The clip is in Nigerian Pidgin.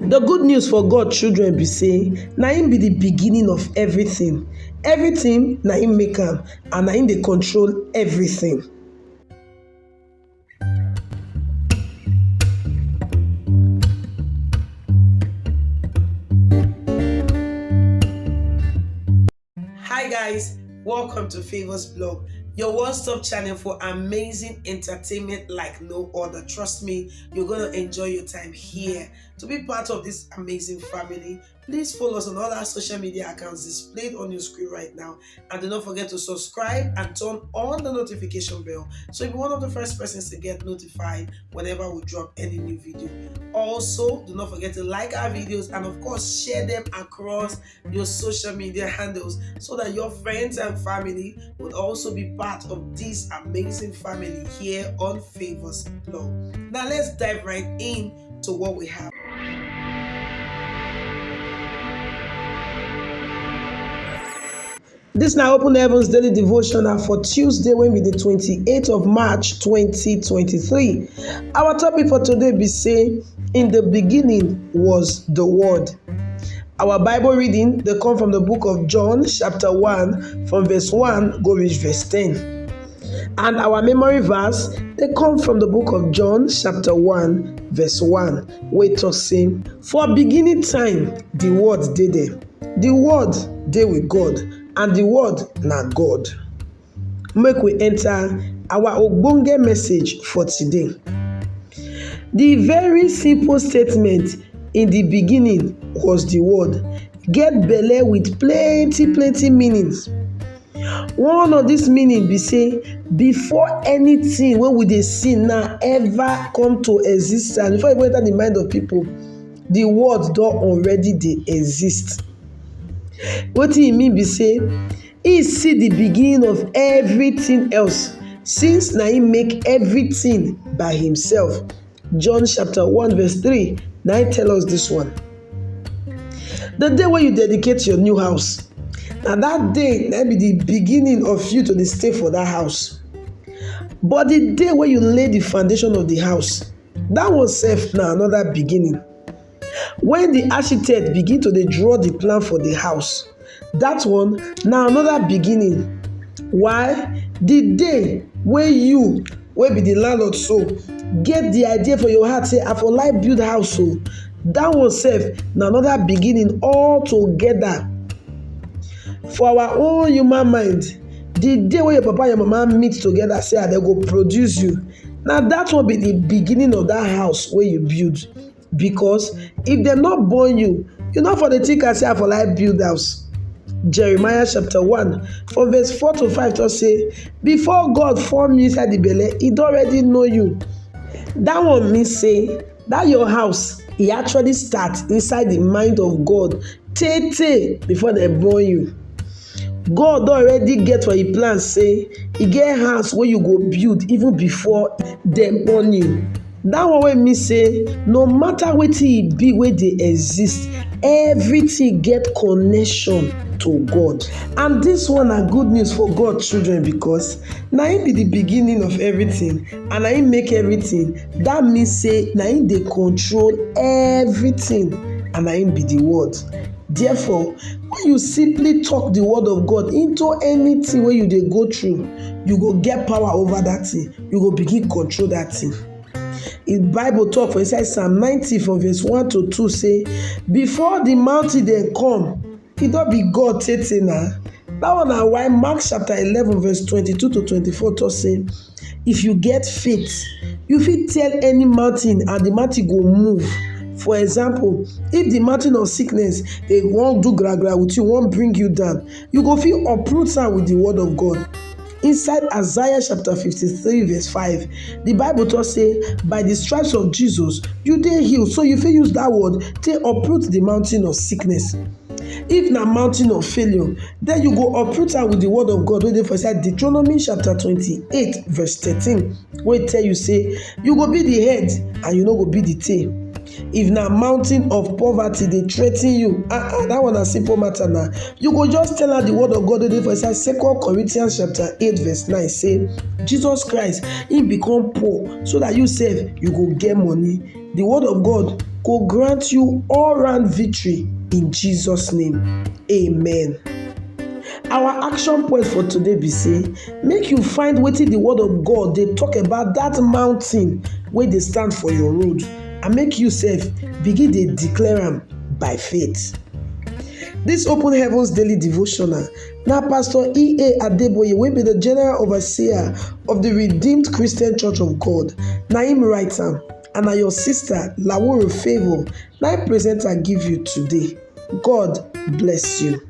The good news for God children be say na him be the beginning of everything. Everything na him make am, and na him dey control everything. Hi guys, welcome to Favors Blog, your one-stop channel for amazing entertainment like no other. Trust me, you're gonna enjoy your time here. To be part of this amazing family, please follow us on all our social media accounts displayed on your screen right now, and do not forget to subscribe and turn on the notification bell so you'll be one of the first persons to get notified whenever we drop any new video. Also, do not forget to like our videos and of course share them across your social media handles so that your friends and family would also be part of this amazing family here on Favors Blog. Now let's dive right in to what we have. This now Open Heavens Daily Devotional for Tuesday, when be the 28th of March 2023. Our topic for today be say, in the beginning was the Word. Our Bible reading, they come from the book of John, chapter 1, from verse 1, go reach verse 10. And our memory verse, they come from the book of John, chapter 1, verse 1, where it talks saying, for beginning time, the Word dey there. The Word dey with God, and the Word na God. Make we enter our ogbonge message for today. The very simple statement, in the beginning was the Word, get belle with plenty meanings. One of this meaning be say, before anything wey we dey see now ever come to existence, before e even enter the mind of people, the Word don already dey exist. Wetin e mean be say, he see the beginning of everything else, since na him make everything by himself. John chapter 1 verse 3 na him tell us this one. The day when you dedicate your new house, na that day na be the beginning of you to dey stay for that house. But the day when you lay the foundation of the house, that one sef na another beginning. When the architect begin to dey draw the plan for the house, that one na another beginning. Why? The day wey you wey be the landlord so get the idea for your heart say I for like build house, so that one sef na another beginning all together. For our own human mind, the day wey your papa and your mama meet together say they go produce you, na that one be the beginning of that house wey you build. Because if dem not born you, you no for the think and say I for like build house. Jeremiah chapter 1 from verse 4 to 5 just say, before God form you inside the belle, he don already know you. That one mean say that your house, e actually start inside the mind of God tey before dem born you. God don already get for him plan say e get house wey you go build even before dem born you. That one wey mean say no matter wetin e be wey dey exist, everything get connection to God. And this one na good news for God children, because na him be the beginning of everything and na him make everything. That means say na him dey control everything and na him be the Word. Therefore, when you simply talk the word of God into anything wey you dey go through, you go get power over that thing. You go begin control that thing. In Bible talk for inside Psalm 90 from verse 1 to 2 say, before the mountain dem come, e don be God tey na. That one na why Mark chapter 11 verse 22 to 24 talk say, if you get faith, you fit tell any mountain and the mountain go move. For example, if the mountain of sickness they wan do gra with you, wan bring you down, you go fit uproot am with the word of God. Inside Isaiah chapter 53 verse 5, the Bible talk say, by the stripes of Jesus, you dey healed. So you fit use that word to uproot the mountain of sickness. If na mountain of failure, then you go uproot am with the word of God wey dey for inside Deuteronomy chapter 28 verse 13, wey tell you say, you go be the head and you no go be the tail. If na mountain of poverty dey threa ten you, that one na simple matter na. You go just tell her the word of God wey dey for inside 2 Corinthians chapter 8 verse 9 say, Jesus Christ, he become poor so that you sef you go get money. the word of God go grant you all round victory in Jesus' name. Amen. Our action point for today be say, make you find wetin the word of God dey talk about that mountain wey dey stand for your road, and make you sef begin dey declare am by faith. This Open Heavens Daily Devotional na Pastor E.A. Adeboye, wey be the General Overseer of the Redeemed Christian Church of God, na him write am, and na your sister Laworo Favour na him present am give you today. God bless you.